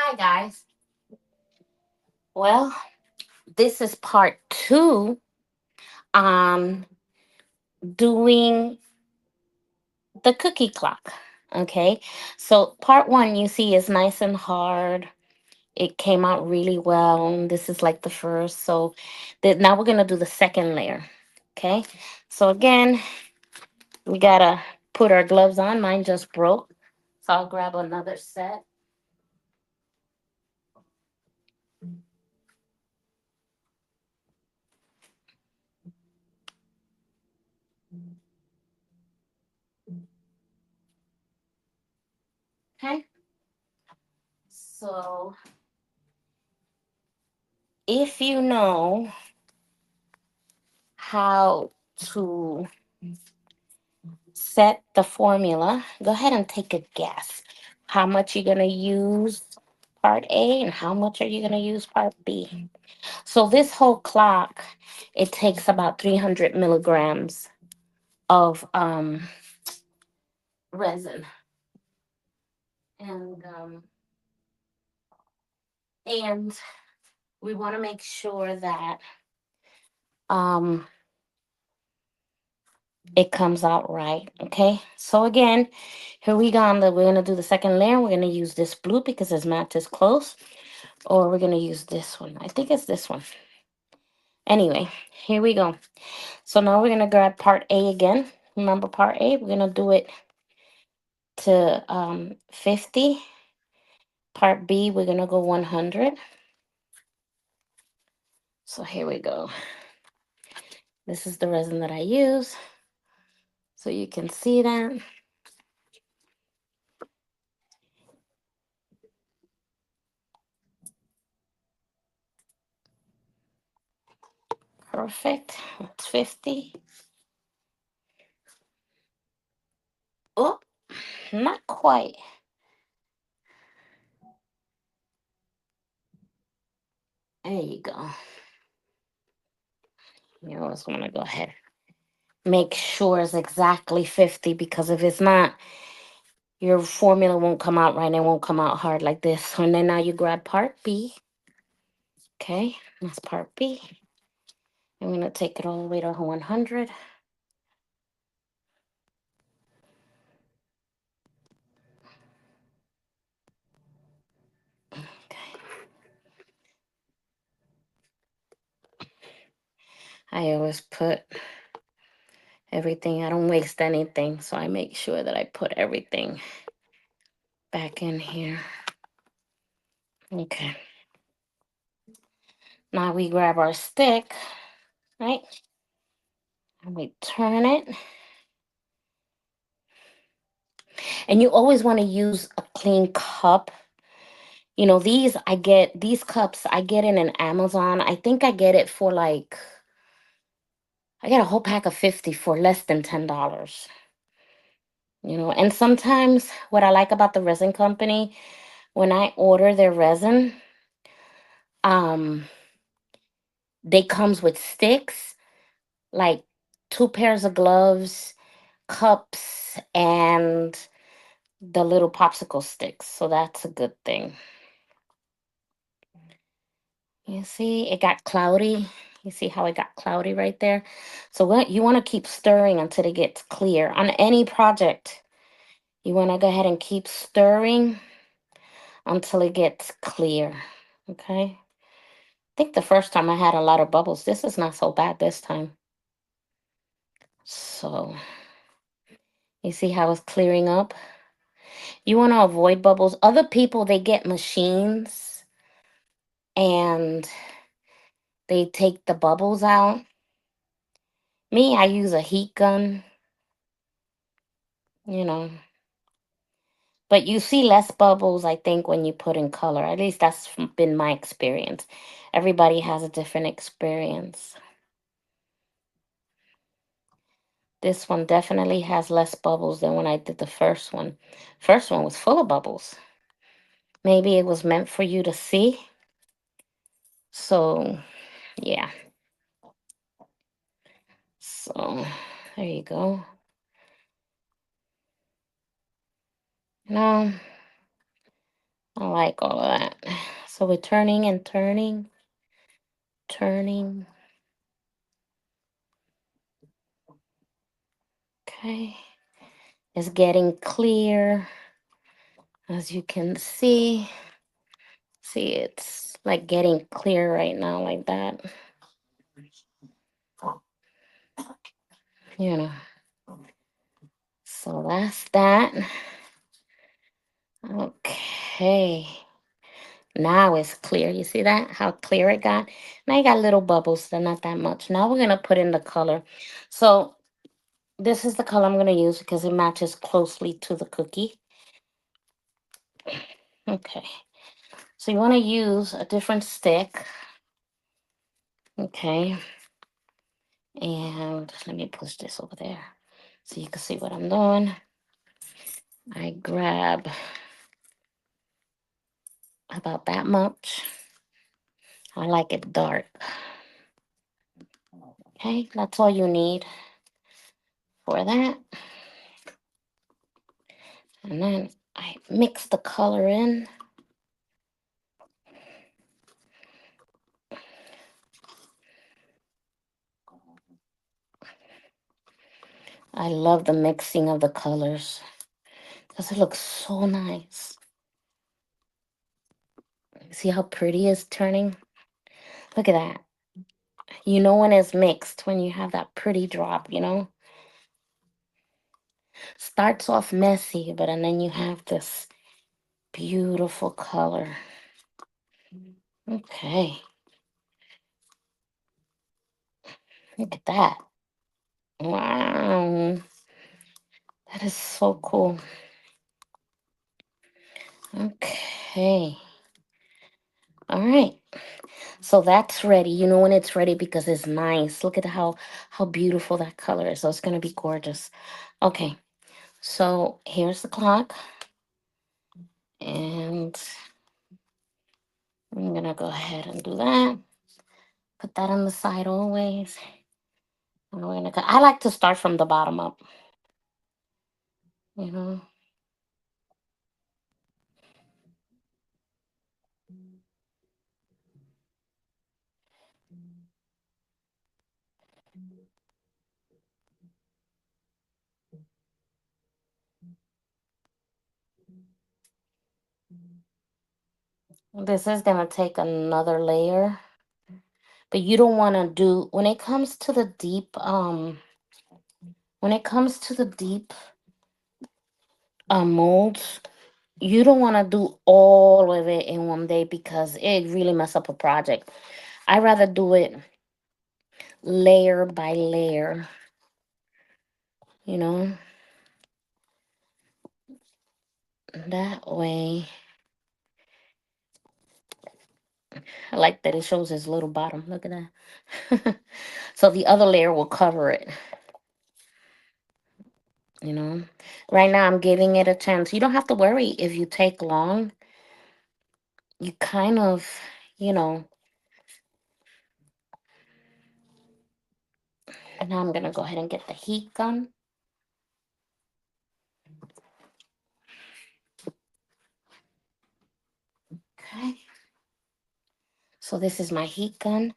Hi, guys. Well, this is part two on doing the cookie clock. Okay, so part one you see is nice and hard. It came out really well. This is like the first. So now we're going to do the second layer. Okay, so again, we got to put our gloves on. Mine just broke. So I'll grab another set. Okay, so if you know how to set the formula, go ahead and take a guess. How much you're going to use part A and how much are you going to use part B? So this whole clock, it takes about 300 milligrams of resin. And we want to make sure that um, it comes out right. Okay. So again, here we go. We're going to do the second layer. We're going to use this blue because this mat is close. Or we're going to use this one. I think it's this one. Anyway, here we go. So now we're going to grab part A again. Remember part A? We're going to do it to 50. Part B, we're going to go 100. So here we go. This is the resin that I use. So you can see that. Perfect. That's 50. Oh, not quite. There you go. You always want to go ahead. Make sure it's exactly 50 because if it's not, your formula won't come out right and it won't come out hard like this. And then now you grab part B. Okay, that's part B. I'm going to take it all the way to 100. Okay. I always put everything, I don't waste anything. So I make sure that I put everything back in here. Okay. Now we grab our stick, right? And we turn it. And you always want to use a clean cup. You know, these cups, I get in an Amazon. I think I get it for like, I get a whole pack of 50 for less than $10. And sometimes what I like about the resin company, when I order their resin, um, they comes with sticks, like two pairs of gloves, cups, and the little popsicle sticks. So that's a good thing. You see, it got cloudy. You see how it got cloudy right there? So what you want to keep stirring until it gets clear. On any project, you want to go ahead and keep stirring until it gets clear. Okay? I think the first time I had a lot of bubbles. This is not so bad this time. So, you see how it's clearing up? You want to avoid bubbles. Other people, they get machines and they take the bubbles out. Me, I use a heat gun, you know. But you see less bubbles, I think, when you put in color. At least that's been my experience. Everybody has a different experience. This one definitely has less bubbles than when I did the first one. First one was full of bubbles. Maybe it was meant for you to see. So, yeah. So, there you go. Now, I like all of that. So we're turning and turning, turning. Okay. It's getting clear, as you can see. See, it's like getting clear right now, like that. You know. So that's that. Okay. Now it's clear. You see that? How clear it got? Now you got little bubbles. They're not that much. Now we're going to put in the color. So this is the color I'm going to use because it matches closely to the cookie. Okay. So you want to use a different stick. Okay. And let me push this over there so you can see what I'm doing. I grab about that much. I like it dark. Okay, that's all you need for that. And then I mix the color in. I love the mixing of the colors because it looks so nice. See how pretty it's turning? Look at that. You know when it's mixed, when you have that pretty drop, you know? Starts off messy, but and then you have this beautiful color. Okay. Look at that. Wow. That is so cool. Okay. All right. So that's ready. You know when it's ready because it's nice. Look at how beautiful that color is. So it's gonna be gorgeous. Okay. So here's the clock. And I'm gonna go ahead and do that. Put that on the side always. And we're gonna go. I like to start from the bottom up, you know. This is gonna take another layer. But you don't want to do when it comes to the deep when it comes to the deep molds, you don't want to do all of it in one day because it really mess up a project. I rather do it layer by layer, you know, that way. I like that it shows his little bottom. Look at that. So the other layer will cover it, you know. Right now I'm giving it a chance. You don't have to worry if you take long. You kind of, you know. And now I'm gonna go ahead and get the heat gun. Okay. So this is my heat gun.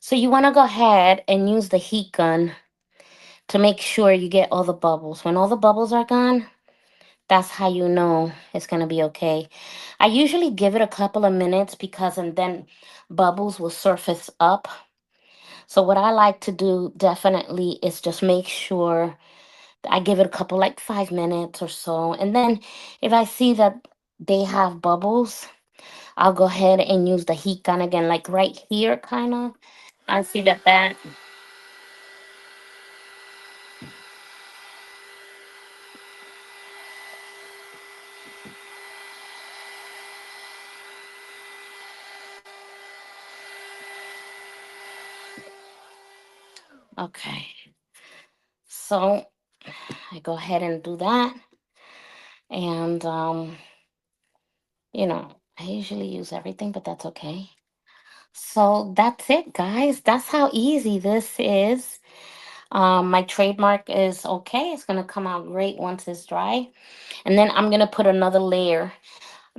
So you want to go ahead and use the heat gun to make sure you get all the bubbles. When all the bubbles are gone, that's how you know it's going to be okay. I usually give it a couple of minutes because and then bubbles will surface up. So what I like to do definitely is just make sure I give it a couple like 5 minutes or so. And then if I see that they have bubbles, I'll go ahead and use the heat gun again, like right here, kind of. I see that. Okay, so I go ahead and do that, and I usually use everything, but that's okay. So that's it, guys. That's how easy this is. My trademark is okay. It's gonna come out great once it's dry. And then I'm gonna put another layer.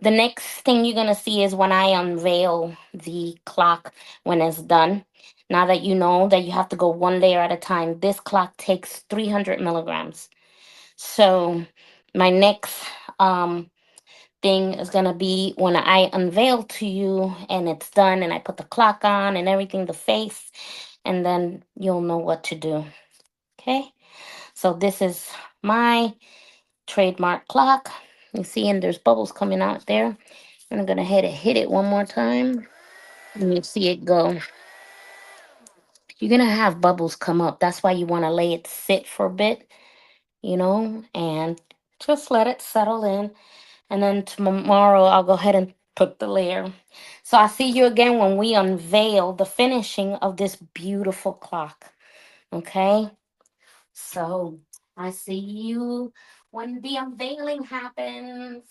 The next thing you're gonna see is when I unveil the clock when it's done. Now that you know that you have to go one layer at a time, this clock takes 300 milligrams. So my next thing is gonna be when I unveil to you and it's done and I put the clock on and everything, the face, and then you'll know what to do. Okay. So this is my trademark clock. You see, and there's bubbles coming out there. And I'm gonna hit it one more time. And you see it go. You're gonna have bubbles come up. That's why you want to lay it sit for a bit, and just let it settle in. And then tomorrow I'll go ahead and put the layer. So I'll see you again when we unveil the finishing of this beautiful clock. Okay? So I see you when the unveiling happens.